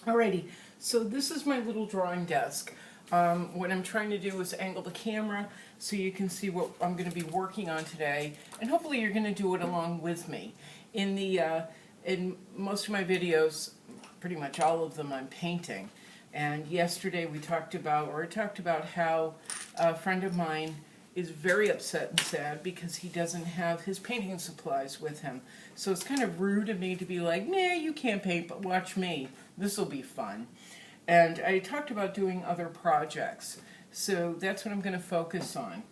Alrighty, so this is my little drawing desk. What I'm trying to do is angle the camera so you can see what I'm going to be working on today, and hopefully you're going to do it along with me. In most of my videos, pretty much all of them, I'm painting. And yesterday I talked about how a friend of mine is very upset and sad because he doesn't have his painting supplies with him. So it's kind of rude of me to be like, nah, you can't paint, but watch me. This will be fun. And I talked about doing other projects. So that's what I'm going to focus on.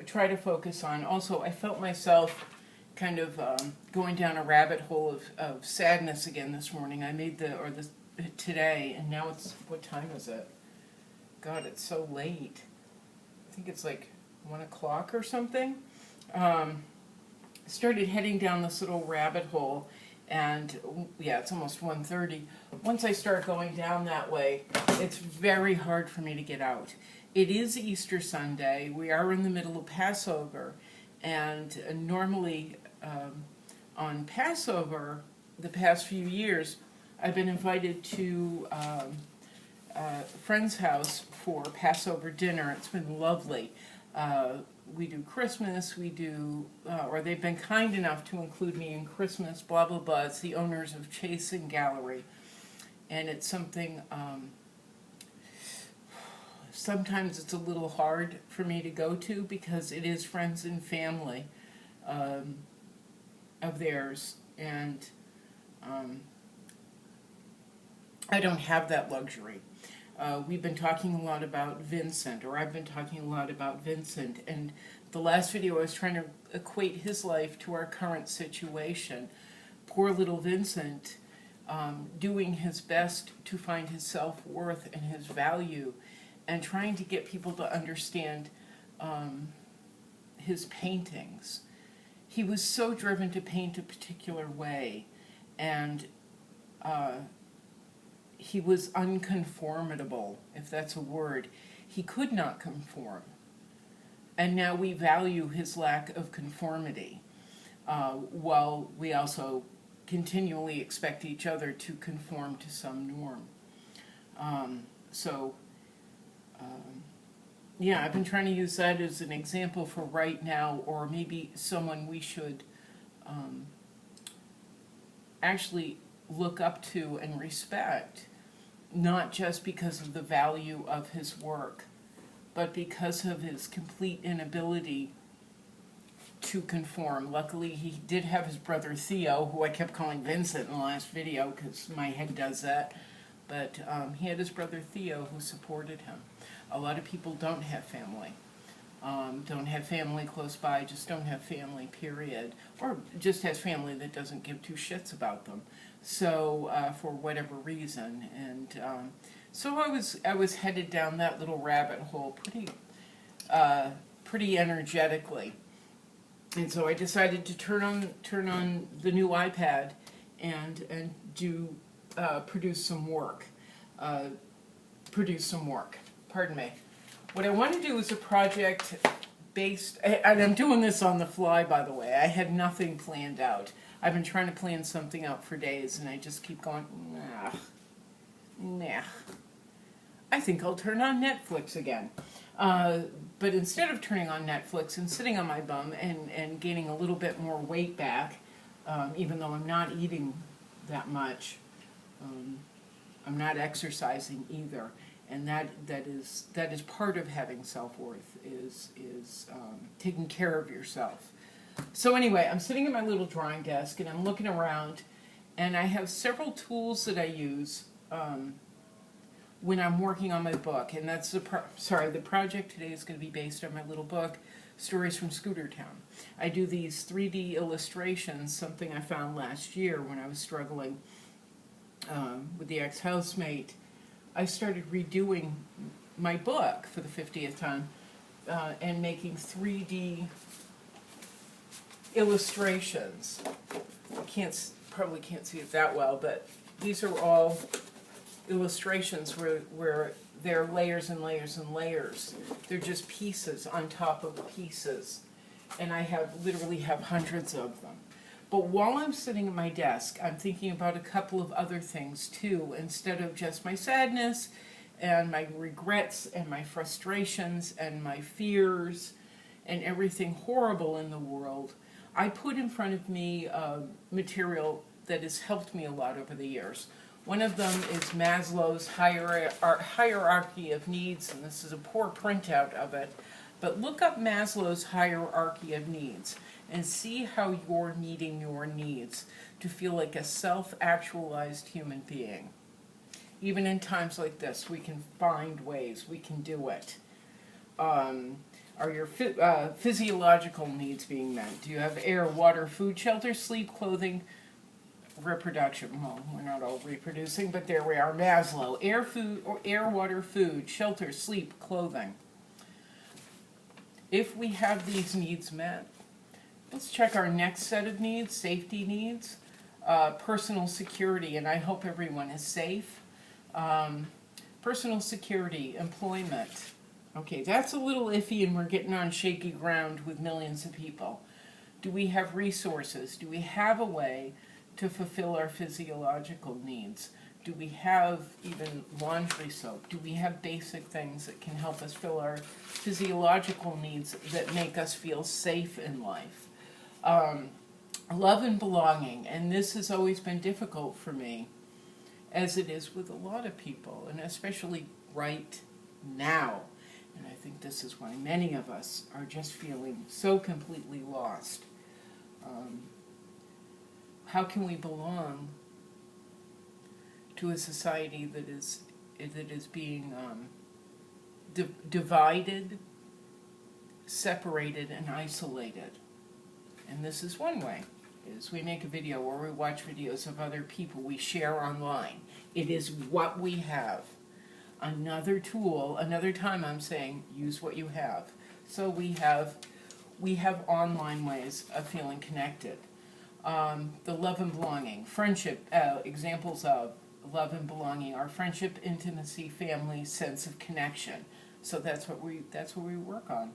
Try to focus on. Also, I felt myself kind of going down a rabbit hole of sadness again this morning. I made today, and now what time is it? God, it's so late. I think it's like 1 o'clock or something. Started heading down this little rabbit hole, and yeah, it's almost 1:30. Once I start going down that way, it's very hard for me to get out. It is Easter Sunday. We are in the middle of Passover, and normally on Passover, the past few years, I've been invited to a friend's house for Passover dinner. It's been lovely. We do Christmas, or they've been kind enough to include me in Christmas, blah, blah, blah. It's the owners of Chasing Gallery. And it's something, sometimes it's a little hard for me to go to because it is friends and family of theirs. And I don't have that luxury. We've been talking a lot about Vincent, or I've been talking a lot about Vincent, and the last video I was trying to equate his life to our current situation. Poor little Vincent, doing his best to find his self-worth and his value, and trying to get people to understand his paintings. He was so driven to paint a particular way, and he was unconformable, if that's a word. He could not conform. And now we value his lack of conformity, while we also continually expect each other to conform to some norm. Yeah, I've been trying to use that as an example for right now, or maybe someone we should actually look up to and respect, not just because of the value of his work, but because of his complete inability to conform. Luckily, he did have his brother Theo, who I kept calling Vincent in the last video because my head does that, but he had his brother Theo who supported him. A lot of people don't have family. Don't have family close by, just don't have family, period. Or just has family that doesn't give two shits about them. So, for whatever reason. And so I was headed down that little rabbit hole pretty energetically. And so I decided to turn on the new iPad and do produce some work. Pardon me. What I want to do is a project based, and I'm doing this on the fly, by the way. I had nothing planned out. I've been trying to plan something out for days, and I just keep going, nah. I think I'll turn on Netflix again. But instead of turning on Netflix and sitting on my bum and gaining a little bit more weight back, even though I'm not eating that much, I'm not exercising either. And that is part of having self-worth, is taking care of yourself. So anyway, I'm sitting at my little drawing desk and I'm looking around, and I have several tools that I use when I'm working on my book. And that's the project today is going to be based on my little book, Stories from Scootertown. I do these 3D illustrations, something I found last year when I was struggling with the ex-housemate. I started redoing my book for the 50th time and making 3D illustrations. Probably can't see it that well, but these are all illustrations where there are layers and layers and layers. They're just pieces on top of pieces, and I literally have hundreds of them. But while I'm sitting at my desk, I'm thinking about a couple of other things too, instead of just my sadness and my regrets and my frustrations and my fears and everything horrible in the world. I put in front of me material that has helped me a lot over the years. One of them is Maslow's hierarchy of needs, and this is a poor printout of it. But look up Maslow's hierarchy of needs and see how you're meeting your needs to feel like a self-actualized human being. Even in times like this, we can find ways, we can do it. Are your physiological needs being met? Do you have air, water, food, shelter, sleep, clothing, reproduction? Well, we're not all reproducing, but there we are. Maslow. Air, food, or air, water, food, shelter, sleep, clothing. If we have these needs met, let's check our next set of needs, safety needs, personal security, and I hope everyone is safe. Personal security, employment. Okay, that's a little iffy and we're getting on shaky ground with millions of people. Do we have resources? Do we have a way to fulfill our physiological needs? Do we have even laundry soap? Do we have basic things that can help us fill our physiological needs that make us feel safe in life? Love and belonging, and this has always been difficult for me, as it is with a lot of people, and especially right now. And I think this is why many of us are just feeling so completely lost. How can we belong to a society that is being divided, separated, and isolated? And this is one way, is we make a video or we watch videos of other people we share online. It is what we have. Another tool, another time I'm saying, use what you have. So we have online ways of feeling connected. The love and belonging, friendship, examples of love and belonging are friendship, intimacy, family, sense of connection. So that's what we work on.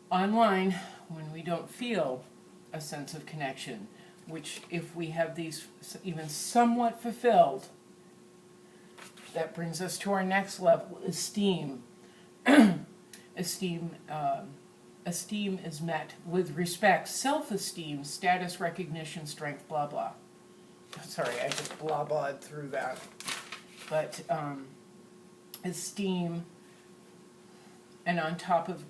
Online, when we don't feel a sense of connection, which if we have these even somewhat fulfilled, that brings us to our next level, esteem. Esteem is met with respect, self-esteem, status, recognition, strength, blah, blah. Sorry, I just blah-blahed through that. But esteem, and on top of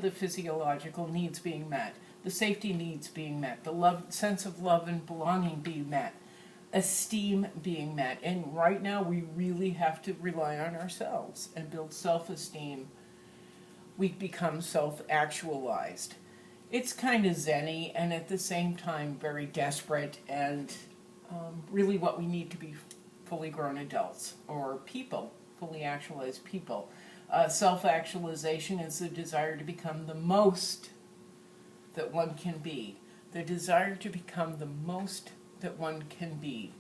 the physiological needs being met, the safety needs being met, the sense of love and belonging being met, esteem being met. And right now we really have to rely on ourselves and build self-esteem. We become self-actualized. It's kind of zen-y and at the same time very desperate and really what we need to be fully grown adults or people, fully actualized people. Self-actualization is the desire to become the most that one can be. The desire to become the most that one can be.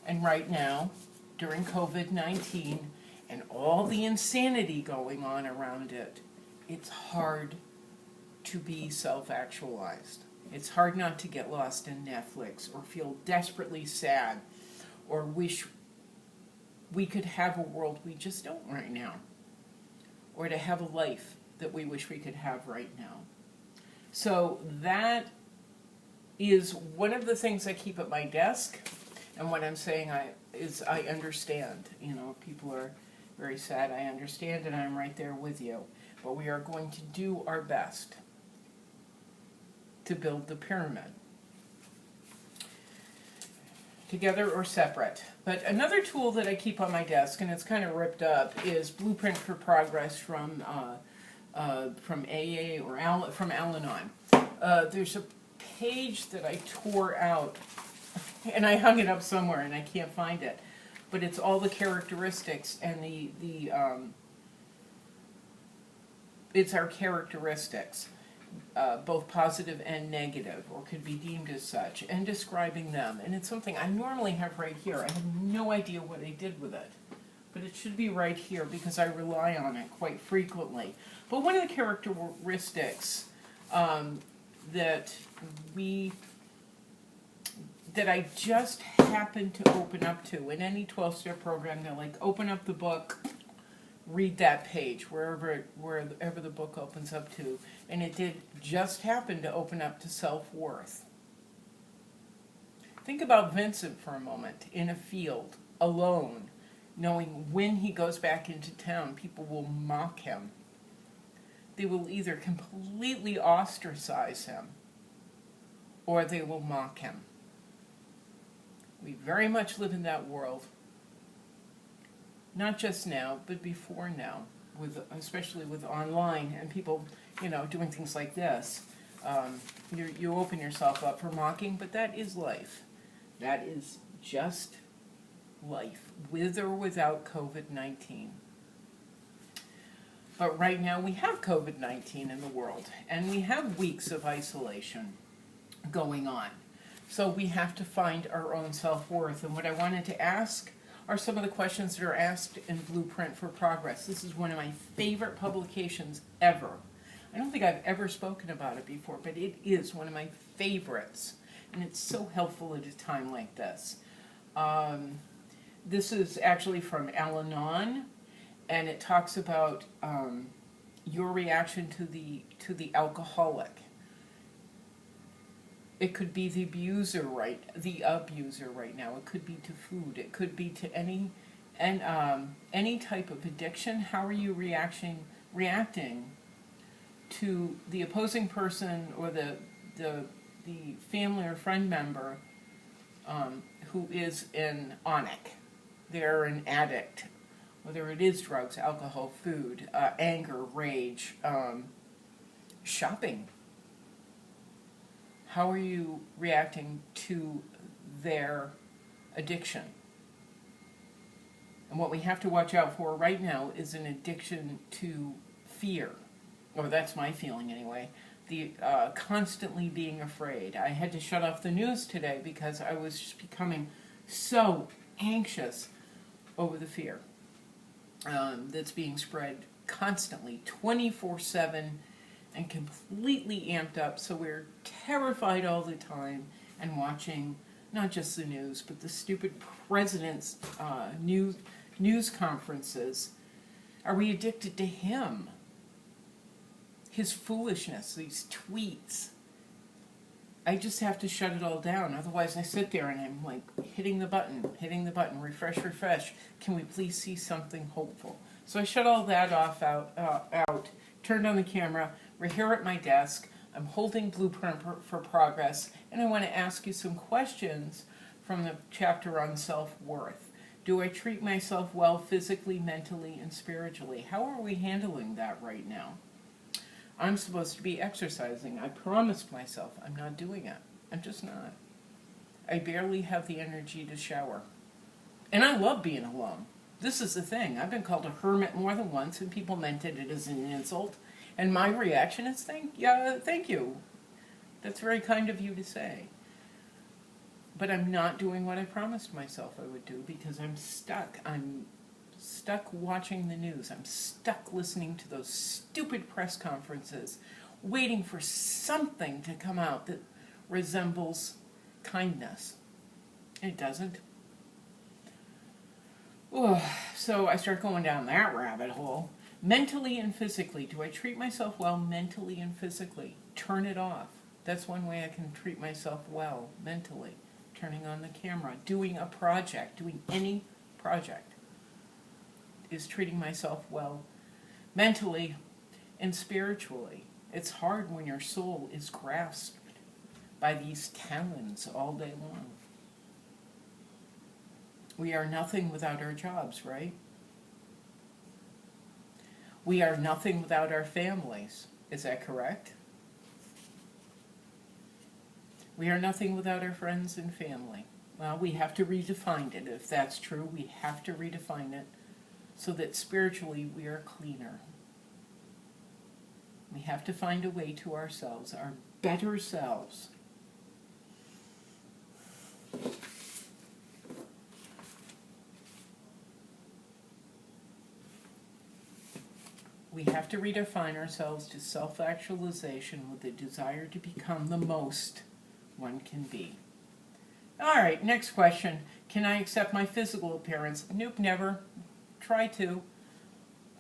And right now, during COVID-19 and all the insanity going on around it, it's hard to be self-actualized. It's hard not to get lost in Netflix or feel desperately sad or wish we could have a world we just don't right now, or to have a life that we wish we could have right now. So that is one of the things I keep at my desk, and what I'm saying I understand. You know, people are very sad, I understand, and I'm right there with you. But we are going to do our best to build the pyramid. Together or separate. But another tool that I keep on my desk, and it's kind of ripped up, is Blueprint for Progress from AA or from Al-Anon. There's a page that I tore out, and I hung it up somewhere, and I can't find it. But it's all the characteristics and it's our characteristics, both positive and negative, or could be deemed as such, and describing them. And it's something I normally have right here. I have no idea what I did with it, but it should be right here because I rely on it quite frequently. But one of the characteristics that we that I just happened to open up to. In any 12-step program, they're like, open up the book, read that page, wherever the book opens up to. And it did just happen to open up to self-worth. Think about Vincent for a moment, in a field, alone, knowing when he goes back into town, people will mock him. They will either completely ostracize him, or they will mock him. We very much live in that world. Not just now, but before now, especially with online and people, doing things like this. You open yourself up for mocking, but that is life. That is just life, with or without COVID-19. But right now we have COVID-19 in the world, and we have weeks of isolation going on. So we have to find our own self-worth. And what I wanted to ask are some of the questions that are asked in Blueprint for Progress. This is one of my favorite publications ever. I don't think I've ever spoken about it before, but it is one of my favorites. And it's so helpful at a time like this. This is actually from Al-Anon, and it talks about your reaction to the alcoholic. It could be the abuser right now. It could be to food. It could be to any type of addiction. How are you reacting to the opposing person or the family or friend member who is on it? They're an addict, whether it is drugs, alcohol, food, anger, rage, shopping. How are you reacting to their addiction? And what we have to watch out for right now is an addiction to fear. Or that's my feeling anyway. The constantly being afraid. I had to shut off the news today because I was just becoming so anxious over the fear that's being spread constantly, 24/7, and completely amped up, so we're terrified all the time and watching not just the news, but the stupid president's news conferences. Are we addicted to him? His foolishness, these tweets. I just have to shut it all down. Otherwise I sit there and I'm like hitting the button, refresh. Can we please see something hopeful? So I shut all that off out, turned on the camera. We're here at my desk. I'm holding Blueprint for Progress, and I want to ask you some questions from the chapter on self-worth. Do I treat myself well physically, mentally, and spiritually? How are we handling that right now? I'm supposed to be exercising. I promised myself I'm not doing it. I'm just not. I barely have the energy to shower. And I love being alone. This is the thing. I've been called a hermit more than once, and people meant it as an insult. And my reaction is, thank you. That's very kind of you to say. But I'm not doing what I promised myself I would do because I'm stuck. I'm stuck watching the news. I'm stuck listening to those stupid press conferences, waiting for something to come out that resembles kindness. It doesn't. So I start going down that rabbit hole. Mentally and physically, do I treat myself well mentally and physically? Turn it off. That's one way I can treat myself well mentally. Turning on the camera, doing a project, doing any project is treating myself well mentally and spiritually. It's hard when your soul is grasped by these talons all day long. We are nothing without our jobs, right? We are nothing without our families. Is that correct? We are nothing without our friends and family. Well, we have to redefine it. If that's true, we have to redefine it so that spiritually we are cleaner. We have to find a way to ourselves, our better selves. We have to redefine ourselves to self-actualization with the desire to become the most one can be. All right, next question. Can I accept my physical appearance? Nope, never. Try to.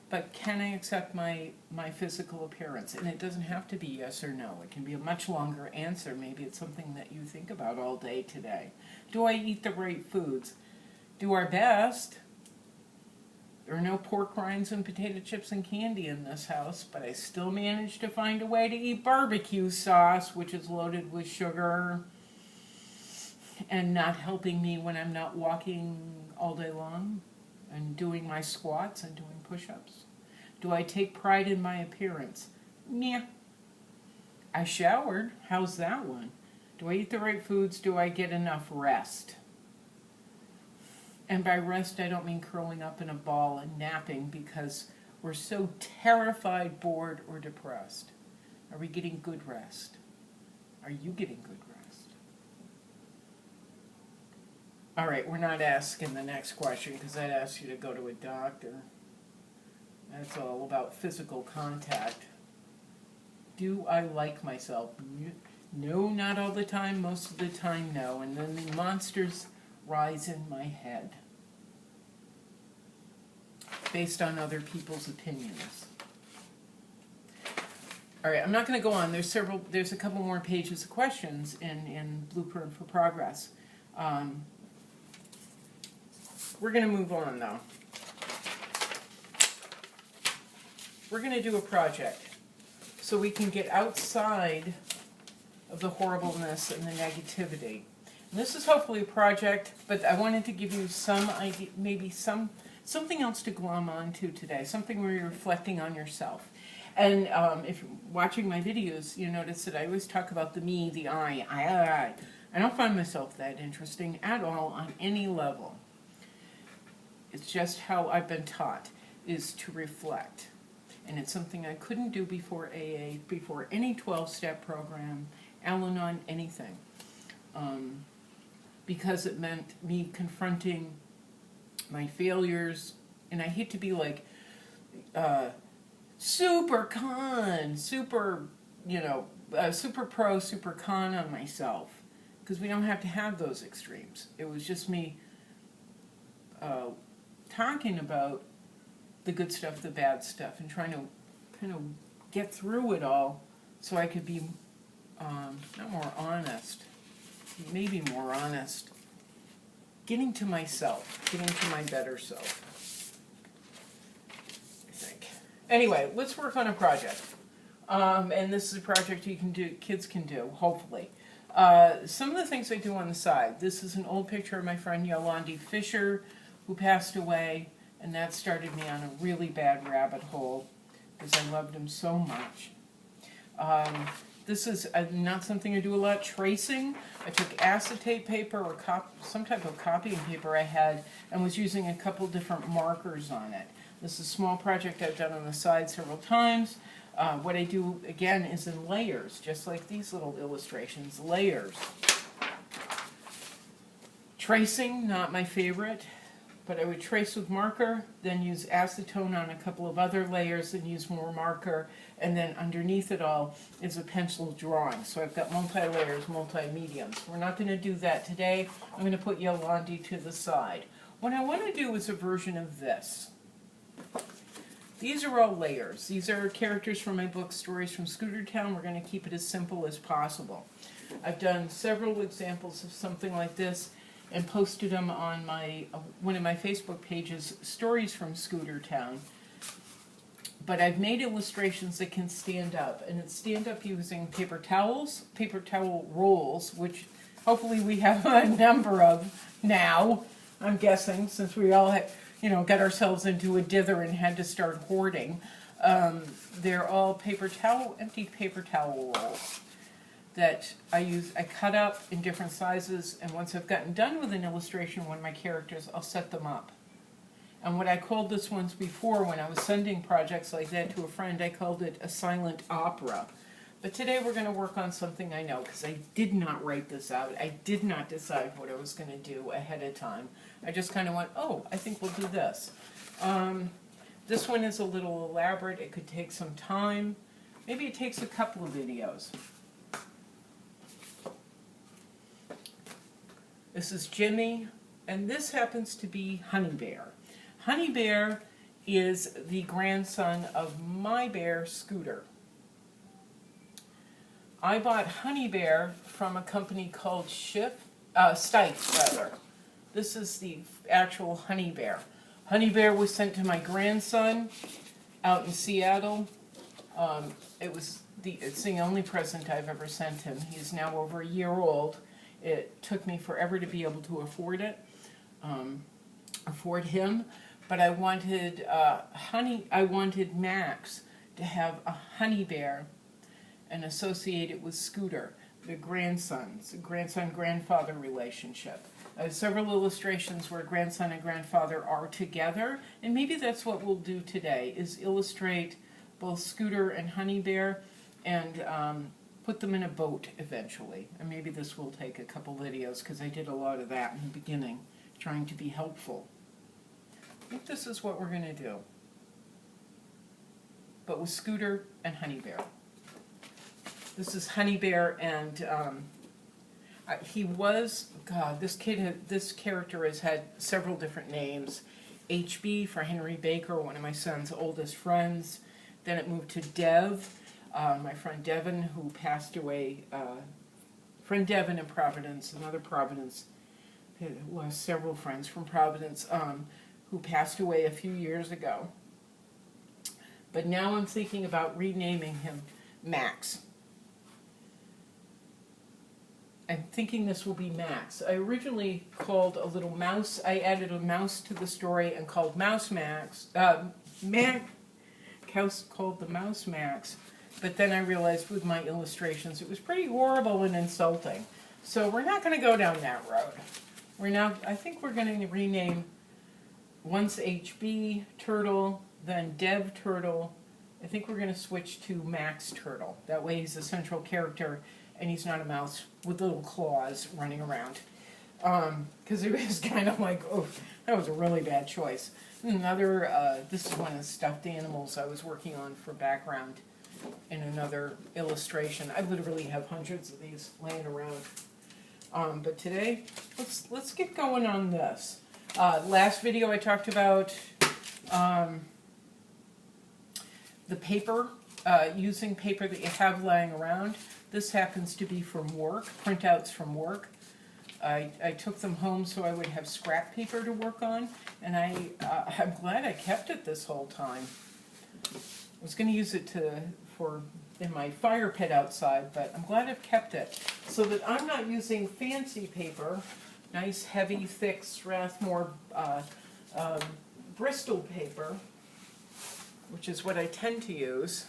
But can I accept my physical appearance? And it doesn't have to be yes or no. It can be a much longer answer. Maybe it's something that you think about all day today. Do I eat the right foods? Do our best. There are no pork rinds and potato chips and candy in this house, but I still manage to find a way to eat barbecue sauce, which is loaded with sugar and not helping me when I'm not walking all day long and doing my squats and doing push-ups. Do I take pride in my appearance? Meh. I showered. How's that one? Do I eat the right foods? Do I get enough rest? And by rest, I don't mean curling up in a ball and napping because we're so terrified, bored, or depressed. Are we getting good rest? Are you getting good rest? All right, we're not asking the next question because I'd ask you to go to a doctor. That's all about physical contact. Do I like myself? No, not all the time. Most of the time, no. And then the monsters rise in my head based on other people's opinions. All right, I'm not going to go on. There's a couple more pages of questions in Blueprint for Progress. We're going to move on, though. We're going to do a project so we can get outside of the horribleness and the negativity. And this is hopefully a project, but I wanted to give you some idea, maybe something else to glom onto today, something where you're reflecting on yourself. And if you're watching my videos, you notice that I always talk about the me, the I. I don't find myself that interesting at all on any level. It's just how I've been taught, is to reflect. And it's something I couldn't do before AA, before any 12-step program, Al-Anon, anything. Because it meant me confronting my failures, and I hate to be like super pro, super con on myself, because we don't have to have those extremes. It was just me talking about the good stuff, the bad stuff, and trying to kind of get through it all so I could be not more honest, maybe more honest, getting to myself, getting to my better self, I think. Anyway, let's work on a project. And this is a project you can do, kids can do, hopefully. Some of the things I do on the side. This is an old picture of my friend Yolandi Fisher, who passed away, and that started me on a really bad rabbit hole because I loved him so much. This is not something I do a lot. Tracing. I took acetate paper or some type of copying paper I had and was using a couple different markers on it. This is a small project I've done on the side several times. What I do, again, is in layers, just like these little illustrations, layers. Tracing, not my favorite, but I would trace with marker, then use acetone on a couple of other layers and use more marker, and then underneath it all is a pencil drawing. So I've got multi-layers, multi-mediums. We're not going to do that today. I'm going to put Yolandi to the side. What I want to do is a version of this. These are all layers. These are characters from my book, Stories from Scootertown. We're going to keep it as simple as possible. I've done several examples of something like this and posted them on my one of my Facebook pages, Stories from Scootertown. But I've made illustrations that can stand up, and it's stand up using paper towels, paper towel rolls, which hopefully we have a number of now, I'm guessing, since we all had, got ourselves into a dither and had to start hoarding. They're all empty paper towel rolls that I cut up in different sizes, and once I've gotten done with an illustration, one of my characters, I'll set them up. And what I called this once before, when I was sending projects like that to a friend, I called it a silent opera. But today we're going to work on something I know, because I did not write this out. I did not decide what I was going to do ahead of time. I just kind of went, oh, I think we'll do this. This one is a little elaborate. It could take some time. Maybe it takes a couple of videos. This is Jimmy, and this happens to be Honey Bear. Honey Bear is the grandson of my bear, Scooter. I bought Honey Bear from a company called Stipes, rather. This is the actual Honey Bear. Honey Bear was sent to my grandson out in Seattle. It's the only present I've ever sent him. He's now over a year old. It took me forever to be able to afford him, but I wanted Max to have a Honey Bear and associate it with Scooter, the grandson-grandfather relationship. I have several illustrations where grandson and grandfather are together, and maybe that's what we'll do today, is illustrate both Scooter and Honey Bear and put them in a boat eventually. And maybe this will take a couple videos because I did a lot of that in the beginning, trying to be helpful. I think this is what we're going to do, but with Scooter and Honey Bear. This is Honey Bear, and this character has had several different names. HB for Henry Baker, one of my son's oldest friends. Then it moved to Dev, my friend Devin, who passed away. Friend Devin in Providence, another Providence. Lost several friends from Providence who passed away a few years ago. But now I'm thinking about renaming him Max. I'm thinking this will be Max. I originally called a little mouse. I added a mouse to the story and called Mouse Max. Called the Mouse Max. But then I realized with my illustrations it was pretty horrible and insulting. So we're not going to go down that road. I think we're going to rename once HB Turtle, then Dev Turtle. I think we're going to switch to Max Turtle. That way he's a central character and he's not a mouse with little claws running around. Because it was kind of like, oh, that was a really bad choice. This is one of the stuffed animals I was working on for background in another illustration. I literally have hundreds of these laying around. But today, let's get going on this. Last video I talked about the paper, using paper that you have laying around. This happens to be from work, printouts from work. I took them home so I would have scrap paper to work on, and I'm glad I kept it this whole time. I was going to use it in my fire pit outside, but I'm glad I've kept it so that I'm not using fancy paper, nice heavy thick Strathmore Bristol paper, which is what I tend to use.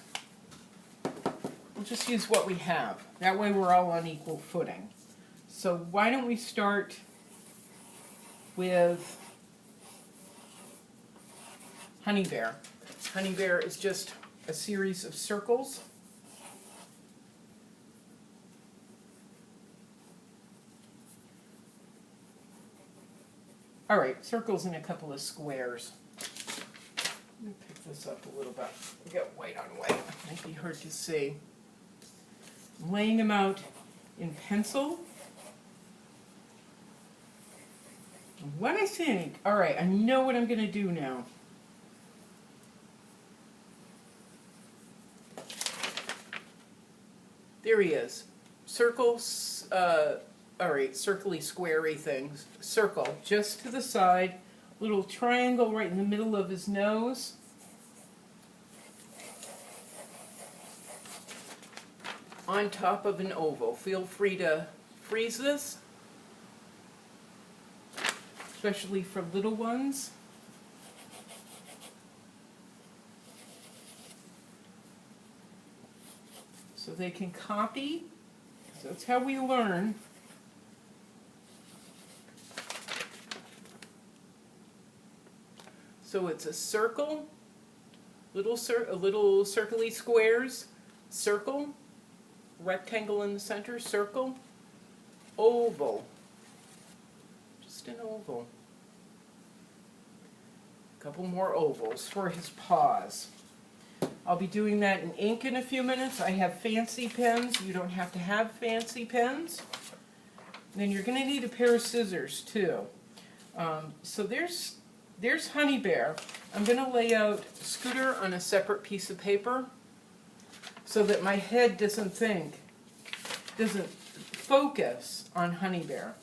We'll just use what we have. That way we're all on equal footing. So why don't we start with Honey Bear. Honey Bear is just a series of circles. All right, circles and a couple of squares. Let me pick this up a little bit. We got white on white. Might be hard to see. I'm laying them out in pencil. What I think, all right, I know what I'm going to do now. There he is. Circles, all right, circly, squarey things. Circle, just to the side. Little triangle right in the middle of his nose. On top of an oval. Feel free to freeze this, especially for little ones. So they can copy. So that's how we learn. So it's a circle, little circly squares, circle, rectangle in the center, circle, oval, just an oval. couple more ovals for his paws. I'll be doing that in ink in a few minutes. I have fancy pens. You don't have to have fancy pens. And then you're going to need a pair of scissors too. So there's Honey Bear. I'm going to lay out Scooter on a separate piece of paper so that my head doesn't focus on Honey Bear.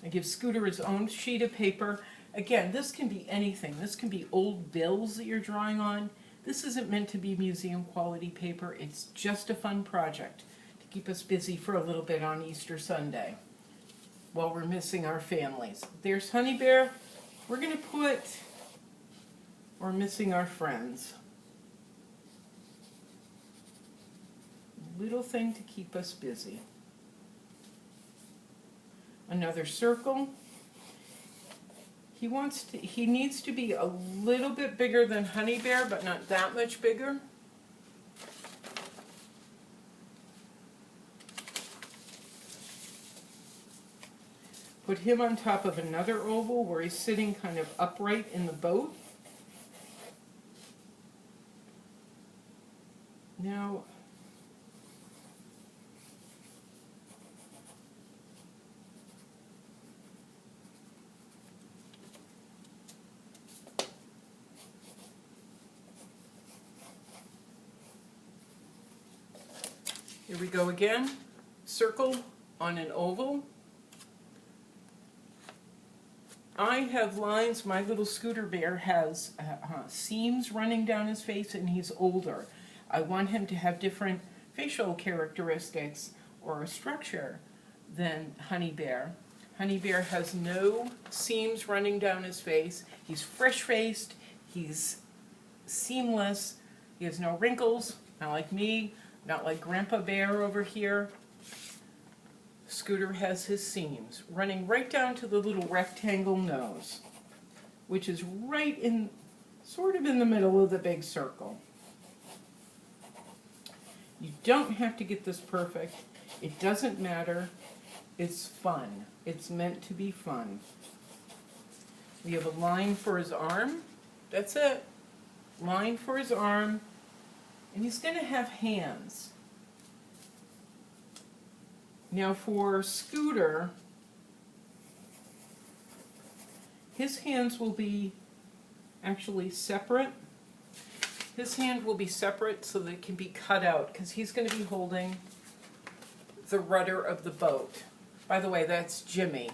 I give Scooter his own sheet of paper. Again, this can be anything. This can be old bills that you're drawing on. This isn't meant to be museum quality paper. It's just a fun project to keep us busy for a little bit on Easter Sunday while we're missing our families. There's Honey Bear. We're missing our friends. Little thing to keep us busy. Another circle. He needs to be a little bit bigger than Honey Bear, but not that much bigger. Put him on top of another oval where he's sitting kind of upright in the boat. Now, here we go again. Circle on an oval. I have lines. My little Scooter Bear has seams running down his face, and he's older. I want him to have different facial characteristics or a structure than Honey Bear. Honey Bear has no seams running down his face. He's fresh-faced. He's seamless. He has no wrinkles, not like me. Not like Grandpa Bear over here. Scooter has his seams running right down to the little rectangle nose, which is right in, sort of in the middle of the big circle. You don't have to get this perfect. It doesn't matter. It's fun. It's meant to be fun. We have a line for his arm. That's it. Line for his arm. And he's going to have hands. Now for Scooter, his hands will be actually separate. His hand will be separate so that it can be cut out because he's going to be holding the rudder of the boat. By the way, that's Jimmy.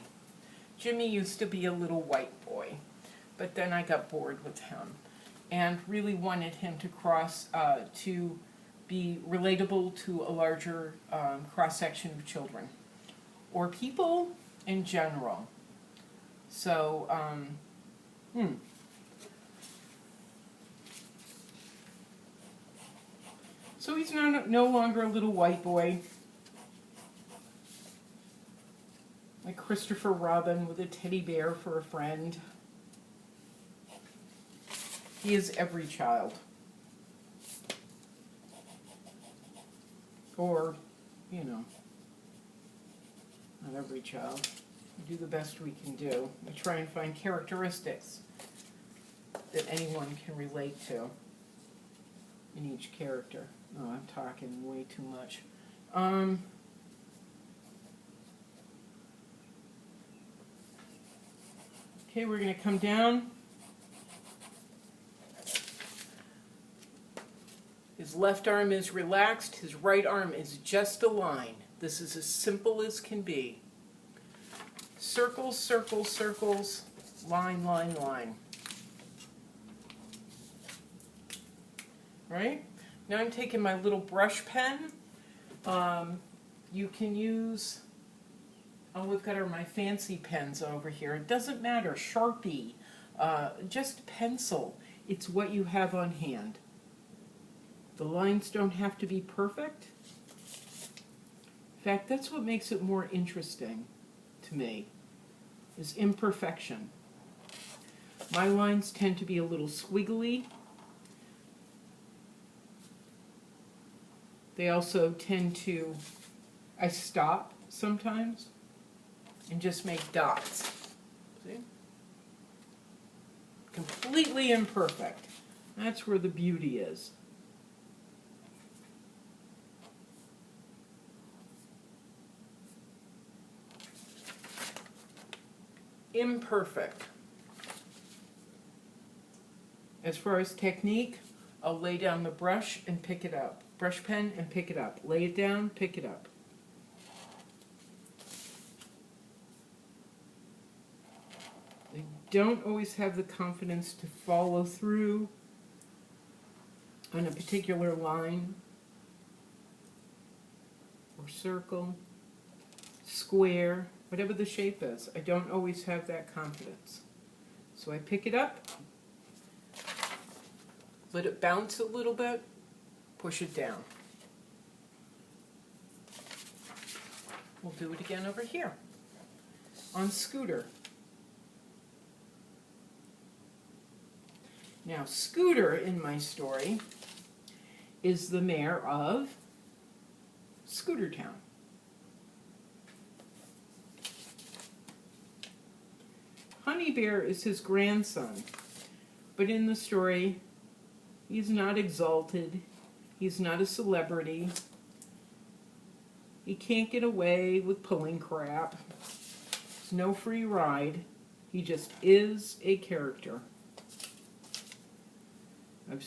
Jimmy used to be a little white boy, but then I got bored with him and really wanted him to to be relatable to a larger cross-section of children or people in general. So, So he's no longer a little white boy like Christopher Robin with a teddy bear for a friend. He is every child. Or, you know, not every child. We do the best we can do. We try and find characteristics that anyone can relate to in each character. Oh, I'm talking way too much. Okay, we're going to come down. His left arm is relaxed. His right arm is just a line. This is as simple as can be. Circles, circles, circles, line, line, line. Right? Now I'm taking my little brush pen. You can use, we've got my fancy pens over here. It doesn't matter, Sharpie, just pencil. It's what you have on hand. The lines don't have to be perfect. In fact, that's what makes it more interesting to me, is imperfection. My lines tend to be a little squiggly. They also tend to, I stop sometimes and just make dots. See? completely imperfect. That's where the beauty is. Imperfect. As far as technique, I'll lay down the brush and pick it up. Brush pen and pick it up. Lay it down, pick it up. I don't always have the confidence to follow through on a particular line or circle, square, whatever the shape is. I don't always have that confidence. So I pick it up, let it bounce a little bit, push it down. We'll do it again over here on Scooter. Now, Scooter in my story is the mayor of Scooter Town. Honey Bear is his grandson, but in the story, he's not exalted, he's not a celebrity, he can't get away with pulling crap, there's no free ride, he just is a character. I've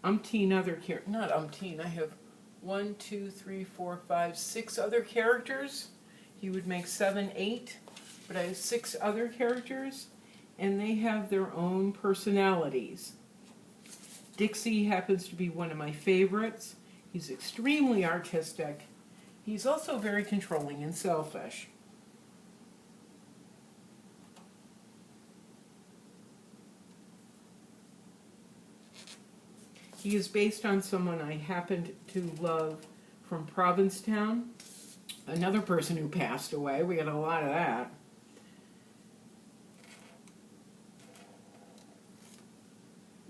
umpteen other characters, not umpteen, I have 1, 2, 3, 4, 5, 6 other characters. He would make 7, 8, but I have 6 other characters, and they have their own personalities. Dixie happens to be one of my favorites. He's extremely artistic. He's also very controlling and selfish. He is based on someone I happened to love from Provincetown, another person who passed away. We got a lot of that.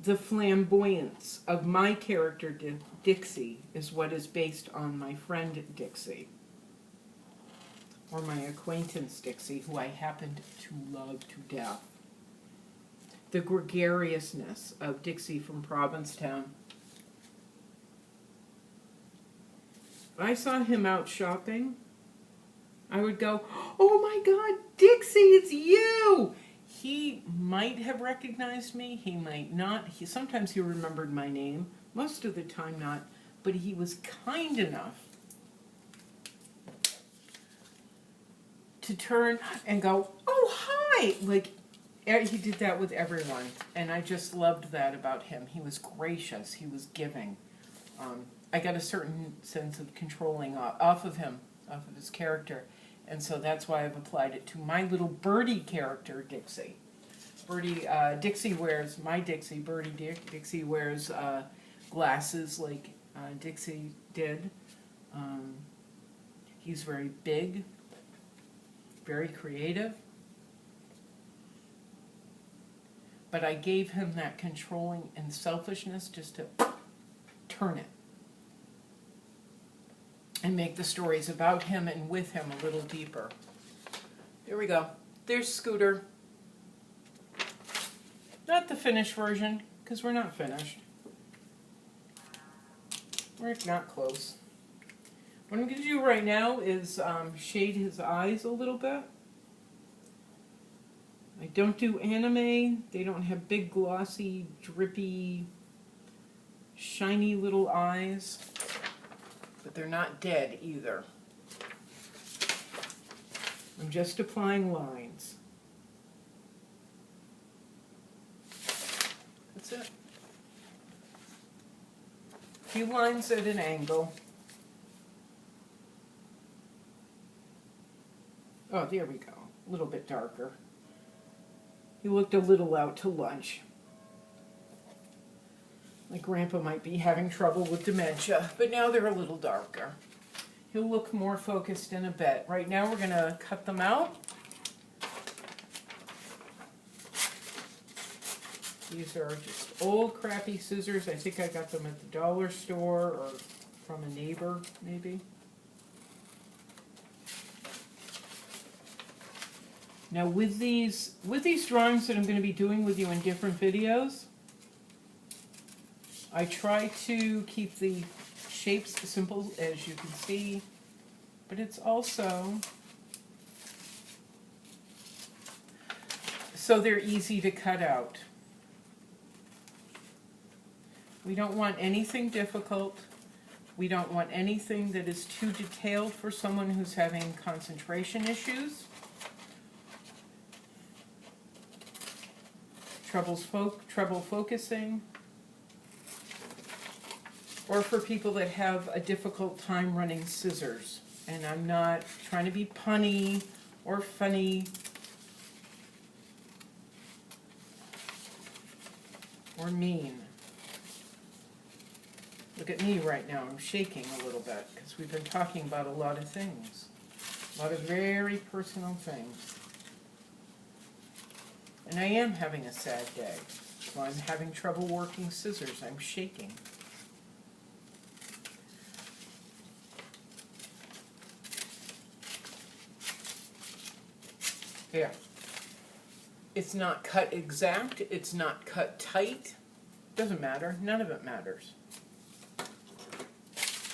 The flamboyance of my character, Dixie, is what is based on my friend Dixie, or my acquaintance Dixie, who I happened to love to death. The gregariousness of Dixie from Provincetown. If I saw him out shopping, I would go, "Oh my God, Dixie, it's you!" He might have recognized me, he might not. Sometimes he remembered my name, most of the time not, but he was kind enough to turn and go, "Oh, hi!" Like, he did that with everyone, and I just loved that about him. He was gracious, he was giving. I got a certain sense of controlling off of him, off of his character. And so that's why I've applied it to my little birdie character, Dixie. Dixie wears, Dixie wears glasses like Dixie did. He's very big, very creative. But I gave him that controlling and selfishness just to turn it. And make the stories about him and with him a little deeper. There we go. There's Scooter. Not the finished version, because we're not finished. We're not close. What I'm going to do right now is shade his eyes a little bit. I don't do anime. They don't have big, glossy, drippy, shiny little eyes. But they're not dead either. I'm just applying lines. That's it. A few lines at an angle. Oh, there we go. A little bit darker. He looked a little out to lunch. My grandpa might be having trouble with dementia, but now they're a little darker. He'll look more focused in a bit. Right now we're going to cut them out. These are just old crappy scissors. I think I got them at the dollar store or from a neighbor, maybe. Now with these drawings that I'm going to be doing with you in different videos, I try to keep the shapes simple, as you can see, but it's also so they're easy to cut out. We don't want anything difficult. We don't want anything that is too detailed for someone who's having concentration issues, trouble focusing, or for people that have a difficult time running scissors. And I'm not trying to be punny or funny or mean. Look at me right now, I'm shaking a little bit because we've been talking about a lot of things, a lot of very personal things. And I am having a sad day, so I'm having trouble working scissors, I'm shaking. There. It's not cut exact, it's not cut tight, doesn't matter, none of it matters.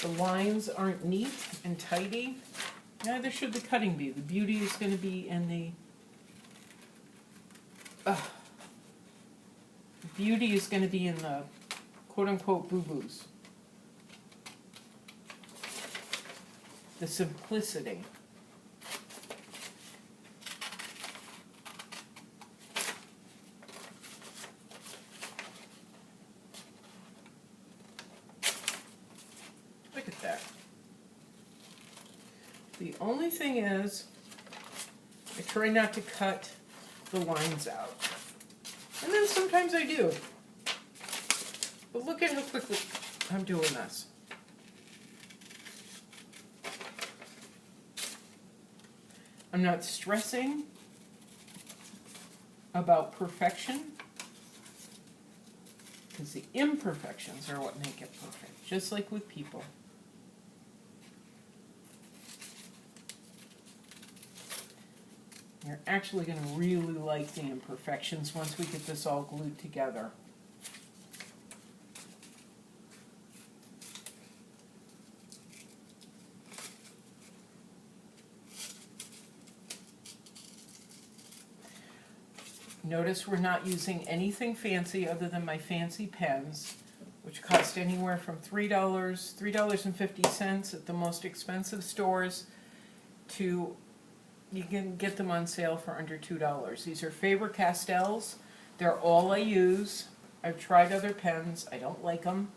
The lines aren't neat and tidy, neither should the cutting be. The beauty is going to be in the beauty is going to be in the quote-unquote boo-boos. The simplicity. Look at that. The only thing is, I try not to cut the lines out. And then sometimes I do. But look at how quickly I'm doing this. I'm not stressing about perfection, because the imperfections are what make it perfect, just like with people. You're actually going to really like the imperfections once we get this all glued together. Notice we're not using anything fancy other than my fancy pens, which cost anywhere from $3.50 at the most expensive stores to you can get them on sale for under $2. These are Faber-Castells. They're all I use. I've tried other pens. I don't like them.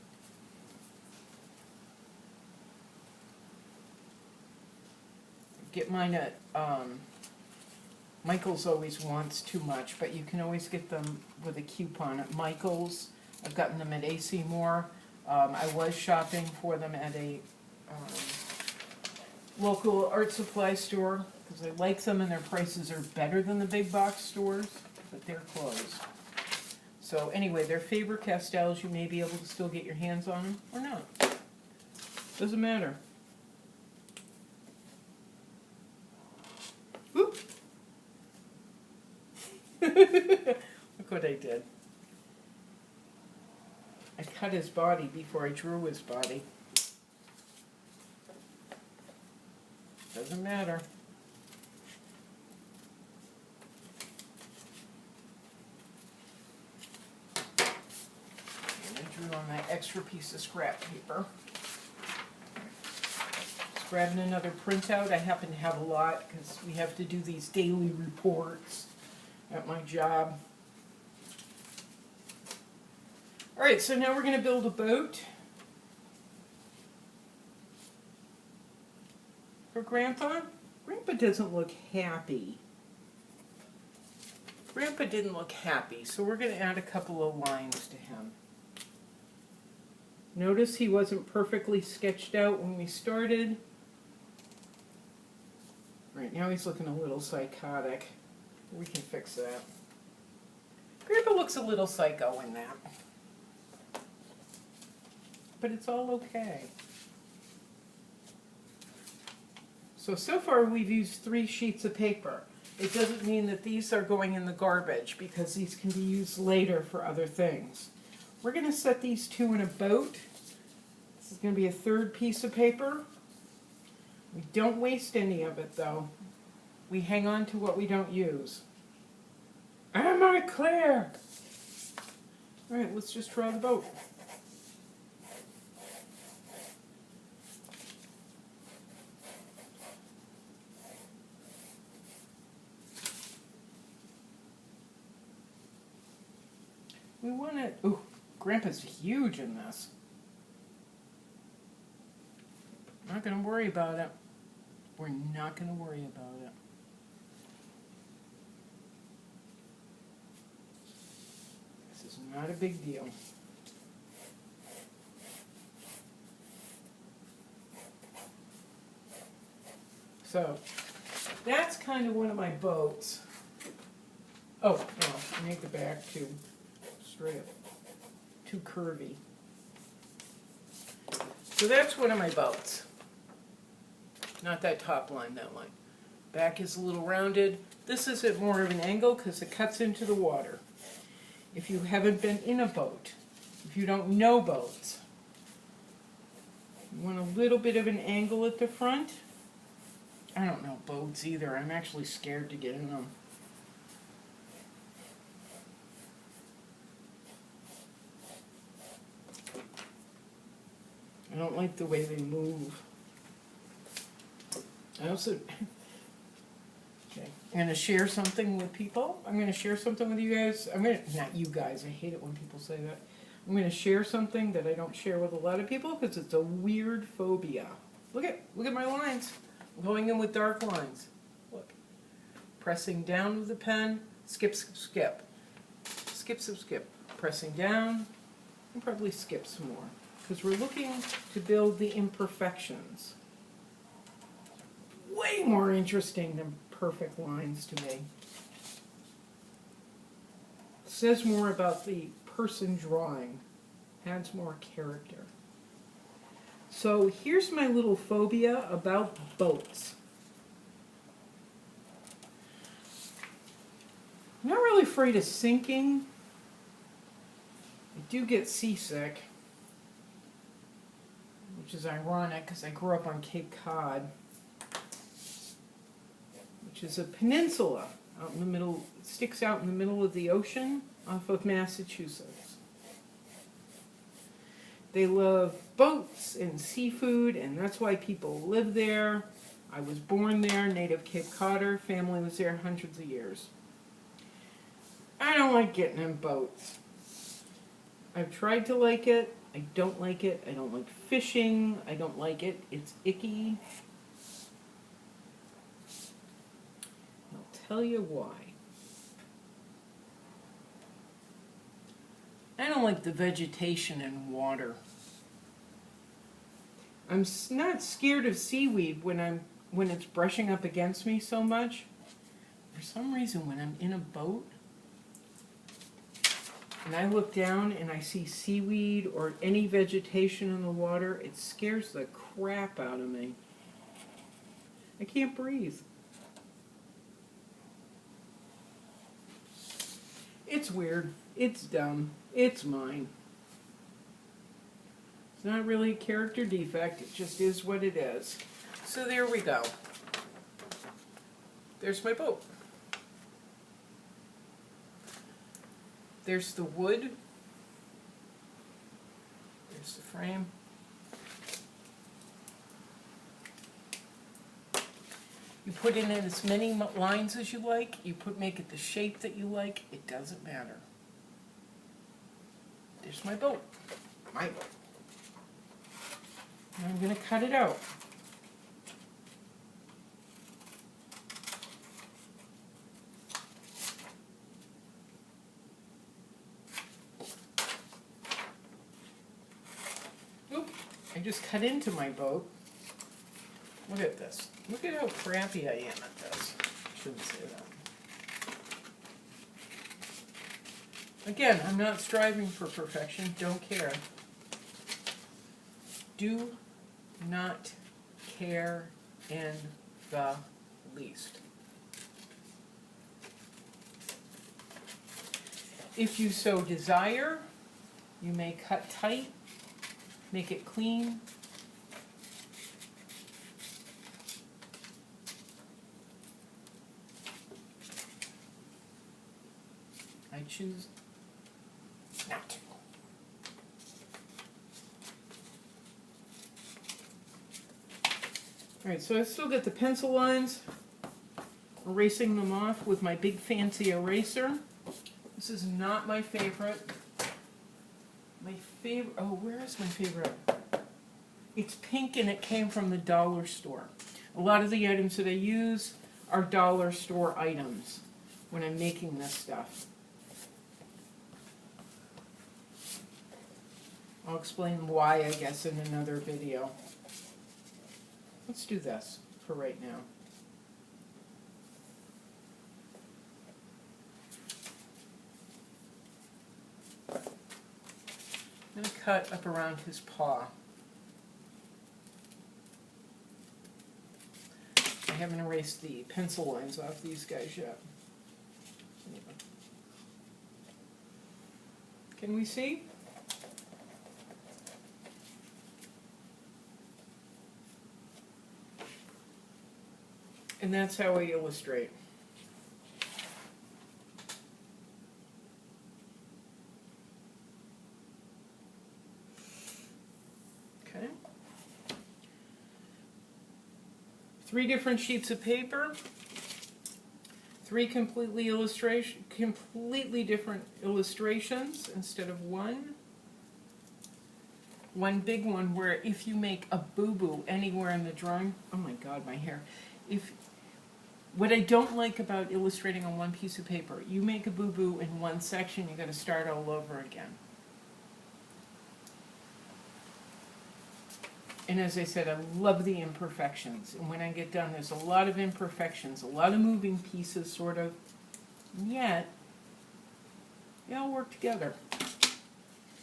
Get mine at Michael's always wants too much, but you can always get them with a coupon at Michael's. I've gotten them at AC Moore. I was shopping for them at a local art supply store because I like them and their prices are better than the big box stores, but they're closed. So anyway, they're Faber-Castells. You may be able to still get your hands on them or not. Doesn't matter. Whoop. Look what I did. I cut his body before I drew his body. Doesn't matter. And I drew on that extra piece of scrap paper. Just grabbing another printout. I happen to have a lot because we have to do these daily reports at my job. Alright, so now we're going to build a boat for Grandpa. Grandpa doesn't look happy. Grandpa didn't look happy, so we're going to add a couple of lines to him. Notice he wasn't perfectly sketched out when we started. Right now he's looking a little psychotic. We can fix that. Grandpa looks a little psycho in that. But it's all okay. So far we've used 3 sheets of paper. it doesn't mean that these are going in the garbage, because these can be used later for other things. We're going to set these two in a boat. This is going to be a third piece of paper. We don't waste any of it, though. We hang on to what we don't use. Am I clear? All right, let's just draw the boat. We want it. Ooh, Grandpa's huge in this. Not going to worry about it. We're not going to worry about it. This is not a big deal. So, that's kind of one of my boats. Oh, well, make the back too straight, too curvy. So that's one of my boats. Not that top line, that line. Back is a little rounded. This is at more of an angle because it cuts into the water. If you haven't been in a boat, if you don't know boats, you want a little bit of an angle at the front. I don't know boats either. I'm actually scared to get in them. I don't like the way they move. I also, okay, I'm going to share something with people. I'm going to share something with you guys. Not you guys, I hate it when people say that. I'm going to share something that I don't share with a lot of people because it's a weird phobia. Look at my lines. I'm going in with dark lines. Look. Pressing down with the pen, skip, skip, skip. Skip, skip, skip. Pressing down, and probably skip some more. Because we're looking to build the imperfections. Way more interesting than perfect lines to me. It says more about the person drawing, adds more character. So here's my little phobia about boats. I'm not really afraid of sinking. I do get seasick, which is ironic because I grew up on Cape Cod, which is a peninsula out in the middle. It sticks out in the middle of the ocean off of Massachusetts. They love boats and seafood, and that's why people live there. I was born there, native Cape Codder. Family was there hundreds of years. I don't like getting in boats. I've tried to like it. I don't like it. I don't like fishing. I don't like it. It's icky. I'll tell you why. I don't like the vegetation and water. I'm not scared of seaweed when it's brushing up against me so much. For some reason, when I'm in a boat and I look down and I see seaweed or any vegetation in the water, it scares the crap out of me. I can't breathe. It's weird. It's dumb. It's mine. It's not really a character defect. It just is what it is. So there we go. There's my boat. There's the wood. There's the frame. You put in as many lines as you like. You make it the shape that you like. It doesn't matter. There's my boat. My boat. And I'm going to cut it out. Oop, I just cut into my boat. Look at this. Look at how crappy I am at this. I shouldn't say that. Again, I'm not striving for perfection. Don't care. Do not care in the least. If you so desire, you may cut tight, make it clean. I choose not to. Alright, so I still got the pencil lines, erasing them off with my big fancy eraser. This is not my favorite. My favorite, oh, where is my favorite? It's pink and it came from the dollar store. A lot of the items that I use are dollar store items when I'm making this stuff. I'll explain why, I guess, in another video. Let's do this for right now. I'm going to cut up around his paw. I haven't erased the pencil lines off these guys yet. Can we see? And that's how I illustrate. Okay. 3 different sheets of paper, 3 completely different illustrations instead of one. One big one where if you make a boo-boo anywhere in the drawing, oh my God, my hair. What I don't like about illustrating on one piece of paper, you make a boo-boo in one section, you got to start all over again. And as I said, I love the imperfections. And when I get done, there's a lot of imperfections, a lot of moving pieces, sort of. And yet, they all work together.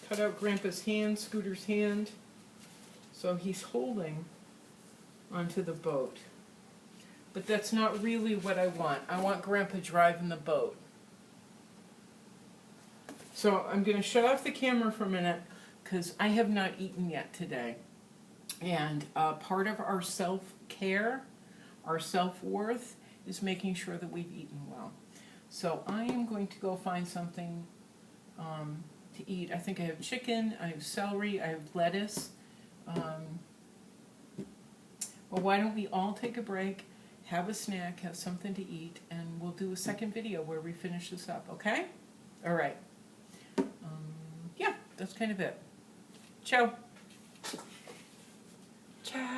Cut out Grandpa's hand, Scooter's hand. So he's holding onto the boat. But that's not really what I want. I want Grandpa driving the boat. So I'm going to shut off the camera for a minute because I have not eaten yet today. And part of our self-care, our self-worth, is making sure that we've eaten well. So I am going to go find something to eat. I think I have chicken, I have celery, I have lettuce. Well, why don't we all take a break, have a snack, have something to eat, and we'll do a second video where we finish this up, okay? All right. Yeah, that's kind of it. Ciao. Ciao.